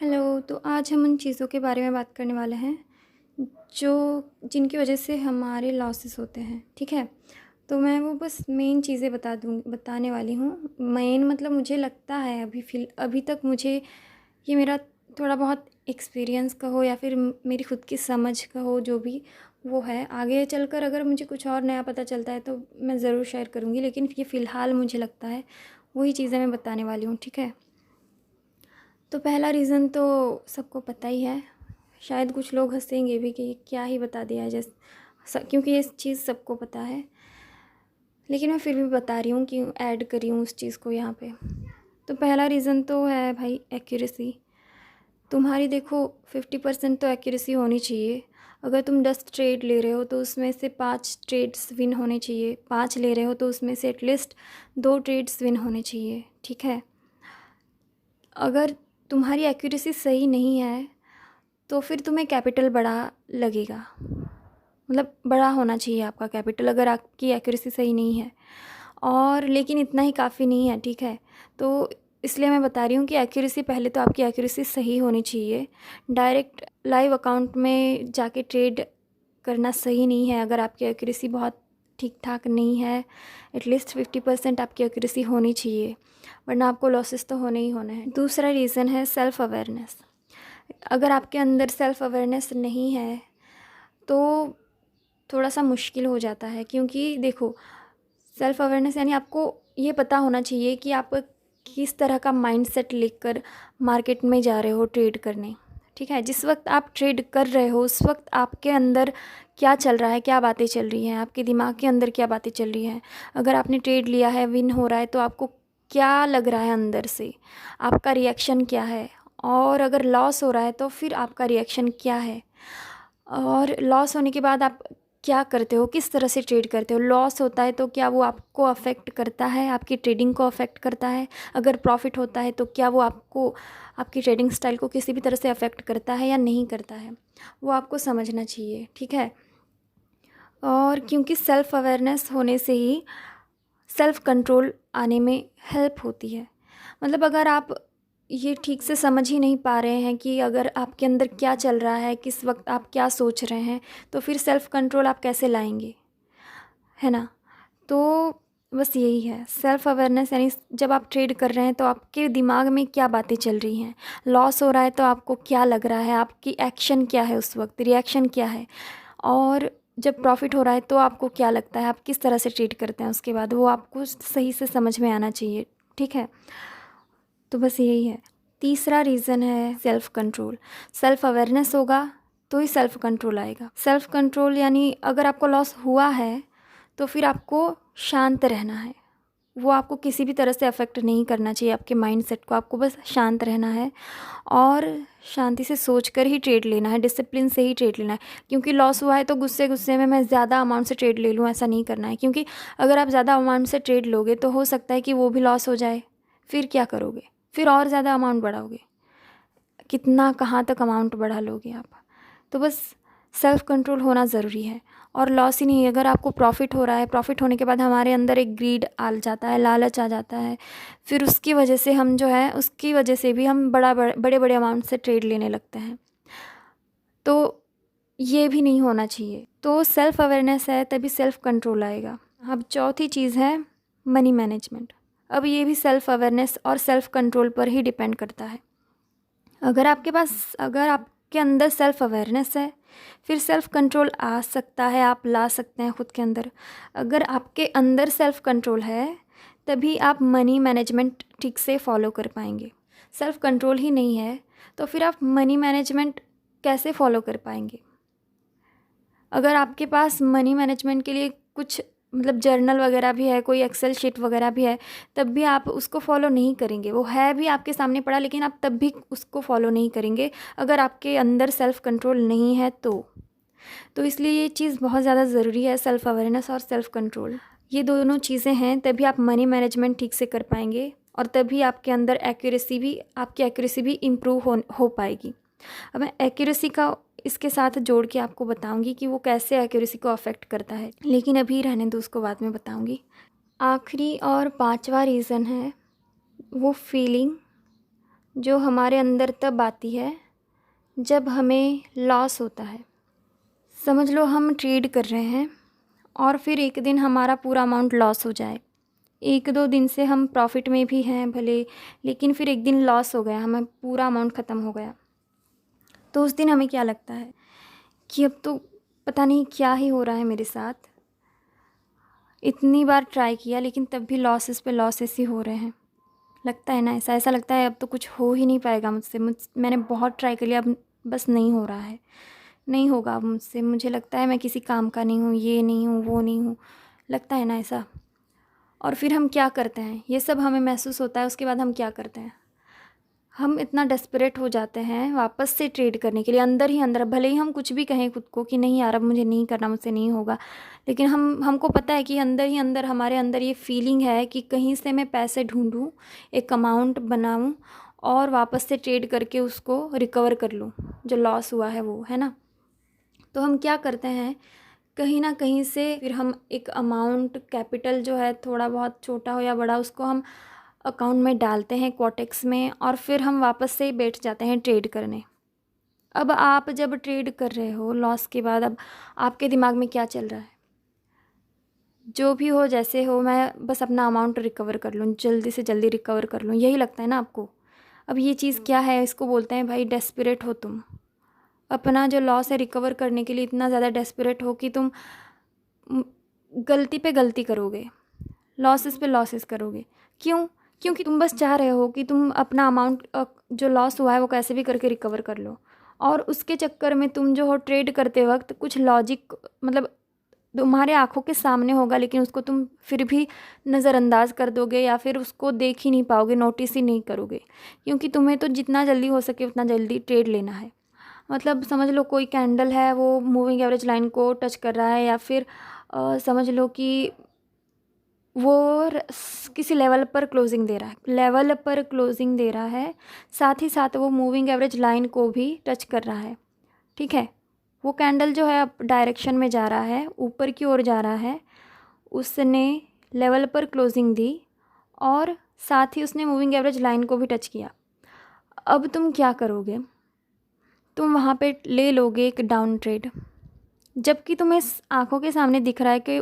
Hello, तो आज हम उन चीज़ों के बारे में बात करने वाले हैं जो जिनकी वजह से हमारे लॉसेस होते हैं, ठीक है? तो मैं वो बस मेन चीज़ें बताने वाली हूँ। मेन मतलब मुझे लगता है अभी तक मुझे ये मेरा थोड़ा बहुत एक्सपीरियंस कहो या फिर मेरी खुद की समझ कहो, जो भी वो है। आगे चलकर अगर मुझे कुछ और नया पता चलता है तो मैं ज़रूर शेयर करूँगी, लेकिन ये फ़िलहाल मुझे लगता है वही चीज़ें मैं बताने वाली हूँ, ठीक है? तो पहला रीज़न तो सबको पता ही है। शायद कुछ लोग हँसेंगे भी कि क्या ही बता दिया है, क्योंकि ये चीज़ सबको पता है, लेकिन मैं फिर भी बता रही हूँ कि ऐड कर रही हूँ उस चीज़ को यहाँ पे। तो पहला रीज़न तो है भाई एक्यूरेसी। तुम्हारी देखो 50% तो एक्यूरेसी होनी चाहिए। अगर तुम 10 ट्रेड ले रहे हो तो उसमें से 5 ट्रेड्स विन होने चाहिए। 5 ले रहे हो तो उसमें से एटलीस्ट 2 ट्रेड्स विन होने चाहिए, ठीक है? अगर तुम्हारी एक्यूरेसी सही नहीं है तो फिर तुम्हें कैपिटल बड़ा लगेगा, मतलब बड़ा होना चाहिए आपका कैपिटल अगर आपकी एक्यूरेसी सही नहीं है। और लेकिन इतना ही काफ़ी नहीं है, ठीक है? तो इसलिए मैं बता रही हूँ कि एक्यूरेसी, पहले तो आपकी एक्यूरेसी सही होनी चाहिए। डायरेक्ट लाइव अकाउंट में जाके ट्रेड करना सही नहीं है अगर आपकी एक्यूरेसी बहुत ठीक ठाक नहीं है। एटलीस्ट 50% आपकी एक्यूरेसी होनी चाहिए, वरना आपको लॉसेस तो होने ही होने हैं। दूसरा रीज़न है सेल्फ़ अवेयरनेस। अगर आपके अंदर सेल्फ़ अवेयरनेस नहीं है तो थोड़ा सा मुश्किल हो जाता है, क्योंकि देखो, सेल्फ़ अवेयरनेस यानी आपको ये पता होना चाहिए कि आप किस तरह का माइंडसेट लेकर मार्केट में जा रहे हो ट्रेड करने, ठीक है? जिस वक्त आप ट्रेड कर रहे हो उस वक्त आपके अंदर क्या चल रहा है, क्या बातें चल रही हैं, आपके दिमाग के अंदर क्या बातें चल रही हैं। अगर आपने ट्रेड लिया है, विन हो रहा है, तो आपको क्या लग रहा है अंदर से, आपका रिएक्शन क्या है। और अगर लॉस हो रहा है तो फिर आपका रिएक्शन क्या है। और लॉस होने के बाद आप क्या करते हो, किस तरह से ट्रेड करते हो। लॉस होता है तो क्या वो आपको अफेक्ट करता है, आपकी ट्रेडिंग को अफेक्ट करता है। अगर प्रॉफिट होता है तो क्या वो आपको, आपकी ट्रेडिंग स्टाइल को किसी भी तरह से अफेक्ट करता है या नहीं करता है, वो आपको समझना चाहिए, ठीक है? और क्योंकि सेल्फ़ अवेयरनेस होने से ही सेल्फ़ कंट्रोल आने में हेल्प होती है। मतलब अगर आप ये ठीक से समझ ही नहीं पा रहे हैं कि अगर आपके अंदर क्या चल रहा है, किस वक्त आप क्या सोच रहे हैं, तो फिर सेल्फ़ कंट्रोल आप कैसे लाएंगे, है ना? तो बस यही है सेल्फ़ अवेयरनेस, यानी जब आप ट्रेड कर रहे हैं तो आपके दिमाग में क्या बातें चल रही हैं। लॉस हो रहा है तो आपको क्या लग रहा है, आपकी एक्शन क्या है उस वक्त, रिएक्शन क्या है। और जब प्रॉफिट हो रहा है तो आपको क्या लगता है, आप किस तरह से ट्रेड करते हैं उसके बाद, वो आपको सही से समझ में आना चाहिए, ठीक है? तो बस यही है। तीसरा रीज़न है सेल्फ़ कंट्रोल। सेल्फ़ अवेयरनेस होगा तो ही सेल्फ़ कंट्रोल आएगा। सेल्फ़ कंट्रोल यानी अगर आपको लॉस हुआ है तो फिर आपको शांत रहना है। वो आपको किसी भी तरह से अफ़ेक्ट नहीं करना चाहिए, आपके माइंडसेट को। आपको बस शांत रहना है और शांति से सोच कर ही ट्रेड लेना है, डिसिप्लिन से ही ट्रेड लेना है। क्योंकि लॉस हुआ है तो गुस्से गुस्से में मैं ज़्यादा अमाउंट से ट्रेड ले लूँ, ऐसा नहीं करना है। क्योंकि अगर आप ज़्यादा अमाउंट से ट्रेड लोगे तो हो सकता है कि वो भी लॉस हो जाए। फिर क्या करोगे? फिर और ज़्यादा अमाउंट बढ़ाओगे। कितना, कहाँ तक अमाउंट बढ़ा लोगे आप? तो बस सेल्फ़ कंट्रोल होना ज़रूरी है। और लॉस ही नहीं, अगर आपको प्रॉफिट हो रहा है, प्रॉफिट होने के बाद हमारे अंदर एक ग्रीड आ जाता है, लालच आ जाता है। फिर उसकी वजह से हम जो है, उसकी वजह से भी हम बड़े बड़े अमाउंट से ट्रेड लेने लगते हैं। तो ये भी नहीं होना चाहिए। तो सेल्फ़ अवेयरनेस है तभी सेल्फ़ कंट्रोल आएगा। अब चौथी चीज़ है मनी मैनेजमेंट। अब ये भी सेल्फ़ अवेयरनेस और सेल्फ़ कंट्रोल पर ही डिपेंड करता है। अगर आपके अंदर सेल्फ़ अवेयरनेस है, फिर सेल्फ़ कंट्रोल आ सकता है, आप ला सकते हैं खुद के अंदर। अगर आपके अंदर सेल्फ़ कंट्रोल है तभी आप मनी मैनेजमेंट ठीक से फॉलो कर पाएंगे। सेल्फ़ कंट्रोल ही नहीं है तो फिर आप मनी मैनेजमेंट कैसे फॉलो कर पाएंगे? अगर आपके पास मनी मैनेजमेंट के लिए कुछ, मतलब जर्नल वगैरह भी है, कोई एक्सेल शीट वगैरह भी है, तब भी आप उसको फॉलो नहीं करेंगे। वो है भी आपके सामने पड़ा, लेकिन आप तब भी उसको फॉलो नहीं करेंगे अगर आपके अंदर सेल्फ़ कंट्रोल नहीं है तो इसलिए ये चीज़ बहुत ज़्यादा ज़रूरी है, सेल्फ़ अवेयरनेस और सेल्फ़ कंट्रोल। ये दोनों चीज़ें हैं तभी आप मनी मैनेजमेंट ठीक से कर पाएंगे और तभी आपकी एक्यूरेसी भी इम्प्रूव हो पाएगी। अब मैं एक्यूरेसी का इसके साथ जोड़ के आपको बताऊंगी कि वो कैसे एक्यूरेसी को अफेक्ट करता है, लेकिन अभी रहने दो, उसको बाद में बताऊंगी। आखिरी और पांचवा रीज़न है वो फीलिंग जो हमारे अंदर तब आती है जब हमें लॉस होता है। समझ लो हम ट्रेड कर रहे हैं और फिर एक दिन हमारा पूरा अमाउंट लॉस हो जाए। 1-2 दिन से हम प्रॉफिट में भी हैं भले, लेकिन फिर एक दिन लॉस हो गया, हमें पूरा अमाउंट ख़त्म हो गया। तो उस दिन हमें क्या लगता है कि अब तो पता नहीं क्या ही हो रहा है मेरे साथ। इतनी बार ट्राई किया लेकिन तब भी लॉसेस पे लॉसेस ही हो रहे हैं। लगता है ना, ऐसा लगता है अब तो कुछ हो ही नहीं पाएगा मुझसे। मैंने बहुत ट्राई कर लिया, अब बस नहीं हो रहा है, नहीं होगा अब मुझसे। मुझे लगता है मैं किसी काम का नहीं हूँ, ये नहीं हूँ, वो नहीं हूँ। लगता है ना ऐसा। और फिर हम क्या करते हैं, ये सब हमें महसूस होता है, उसके बाद हम क्या करते हैं, हम इतना डेस्परेट हो जाते हैं वापस से ट्रेड करने के लिए। अंदर ही अंदर भले ही हम कुछ भी कहें खुद को कि नहीं यार अब मुझे नहीं करना, मुझसे नहीं होगा, लेकिन हमको पता है कि अंदर ही अंदर हमारे अंदर ये फीलिंग है कि कहीं से मैं पैसे ढूंढूं, एक अमाउंट बनाऊं और वापस से ट्रेड करके उसको रिकवर कर लूं, जो लॉस हुआ है वो, है ना। तो हम क्या करते हैं, कहीं ना कहीं से फिर हम एक अमाउंट, कैपिटल जो है थोड़ा बहुत छोटा हो या बड़ा, उसको हम अकाउंट में डालते हैं क्वाटेक्स में, और फिर हम वापस से बैठ जाते हैं ट्रेड करने। अब आप जब ट्रेड कर रहे हो लॉस के बाद, अब आपके दिमाग में क्या चल रहा है, जो भी हो जैसे हो, मैं बस अपना अमाउंट रिकवर कर लूँ, जल्दी से जल्दी रिकवर कर लूँ, यही लगता है ना आपको। अब ये चीज़ क्या है, इसको बोलते हैं भाई डेस्परेट हो तुम। अपना जो लॉस है रिकवर करने के लिए इतना ज़्यादा डेस्परेट हो कि तुम गलती पे गलती करोगे, लॉसेस पे लॉसेस करोगे। क्यों? क्योंकि तुम बस चाह रहे हो कि तुम अपना अमाउंट जो लॉस हुआ है वो कैसे भी करके रिकवर कर लो, और उसके चक्कर में तुम जो हो ट्रेड करते वक्त कुछ लॉजिक, मतलब तुम्हारे आंखों के सामने होगा लेकिन उसको तुम फिर भी नज़रअंदाज कर दोगे, या फिर उसको देख ही नहीं पाओगे, नोटिस ही नहीं करोगे, क्योंकि तुम्हें तो जितना जल्दी हो सके उतना जल्दी ट्रेड लेना है। मतलब समझ लो कोई कैंडल है वो मूविंग एवरेज लाइन को टच कर रहा है, या फिर समझ लो कि वो किसी लेवल पर क्लोजिंग दे रहा है, लेवल पर क्लोजिंग दे रहा है, साथ ही साथ वो मूविंग एवरेज लाइन को भी टच कर रहा है। ठीक है, वो कैंडल जो है अब डायरेक्शन में जा रहा है, ऊपर की ओर जा रहा है, उसने लेवल पर क्लोजिंग दी और साथ ही उसने मूविंग एवरेज लाइन को भी टच किया। अब तुम क्या करोगे, तुम वहाँ पे ले लोगे एक डाउन ट्रेड, जबकि तुम्हें आंखों के सामने दिख रहा है कि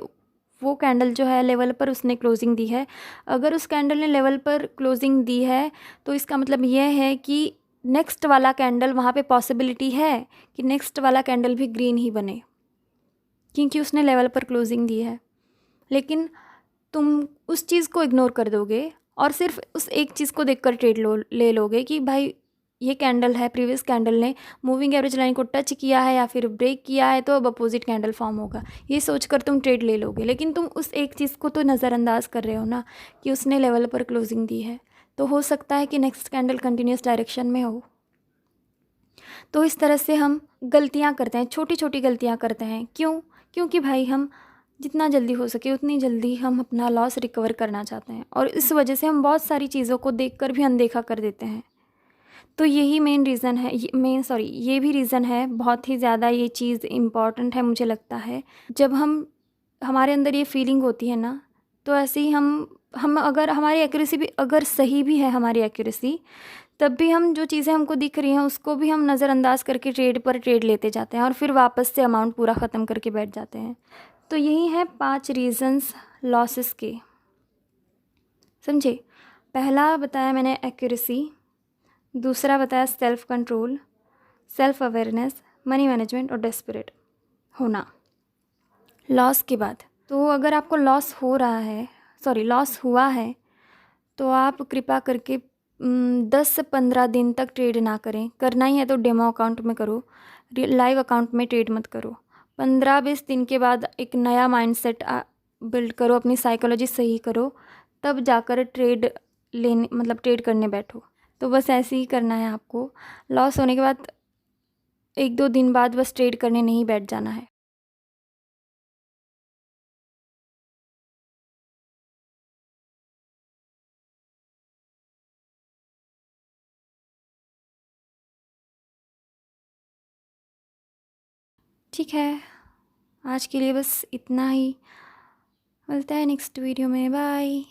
वो कैंडल जो है लेवल पर उसने क्लोजिंग दी है। अगर उस कैंडल ने लेवल पर क्लोजिंग दी है तो इसका मतलब यह है कि नेक्स्ट वाला कैंडल, वहाँ पे पॉसिबिलिटी है कि नेक्स्ट वाला कैंडल भी ग्रीन ही बने, क्योंकि उसने लेवल पर क्लोजिंग दी है। लेकिन तुम उस चीज़ को इग्नोर कर दोगे और सिर्फ उस एक चीज़ को देखकर ट्रेड ले लोगे कि भाई ये कैंडल है, प्रीवियस कैंडल ने मूविंग एवरेज लाइन को टच किया है या फिर ब्रेक किया है, तो अब अपोजिट कैंडल फॉर्म होगा, ये सोचकर तुम ट्रेड ले लोगे। लेकिन तुम उस एक चीज़ को तो नज़रअंदाज कर रहे हो ना कि उसने लेवल पर क्लोजिंग दी है, तो हो सकता है कि नेक्स्ट कैंडल कंटिन्यूस डायरेक्शन में हो। तो इस तरह से हम गलतियाँ करते हैं, छोटी छोटी गलतियाँ करते हैं। क्यों? क्योंकि भाई हम जितना जल्दी हो सके उतनी जल्दी हम अपना लॉस रिकवर करना चाहते हैं, और इस वजह से हम बहुत सारी चीज़ों को देखकर भी अनदेखा कर देते हैं। तो यही मेन रीज़न है, ये भी रीज़न है, बहुत ही ज़्यादा ये चीज़ इम्पॉर्टेंट है मुझे लगता है। जब हमारे अंदर ये फीलिंग होती है ना, तो ऐसे ही हम अगर हमारी एक्यूरेसी भी अगर सही भी है हमारी एक्यूरेसी, तब भी हम जो चीज़ें हमको दिख रही हैं उसको भी हम नज़रअंदाज करके ट्रेड पर ट्रेड लेते जाते हैं और फिर वापस से अमाउंट पूरा ख़त्म करके बैठ जाते हैं। तो यही है 5 रीज़न्स लॉसेस के, समझे। पहला बताया मैंने एक्यूरेसी, दूसरा बताया self control, self awareness, money management और डेस्परेट होना लॉस के बाद। तो अगर आपको लॉस हुआ है तो आप कृपा करके 10 से 15 दिन तक ट्रेड ना करें। करना ही है तो डेमो अकाउंट में करो, लाइव अकाउंट में ट्रेड मत करो। 15-20 दिन के बाद एक नया माइंडसेट बिल्ड करो, अपनी साइकोलॉजी सही करो, तब जाकर ट्रेड करने बैठो। तो बस ऐसे ही करना है आपको। लॉस होने के बाद 1-2 दिन बाद बस ट्रेड करने नहीं बैठ जाना है। ठीक है, आज के लिए बस इतना ही। मिलता है नेक्स्ट वीडियो में, बाय।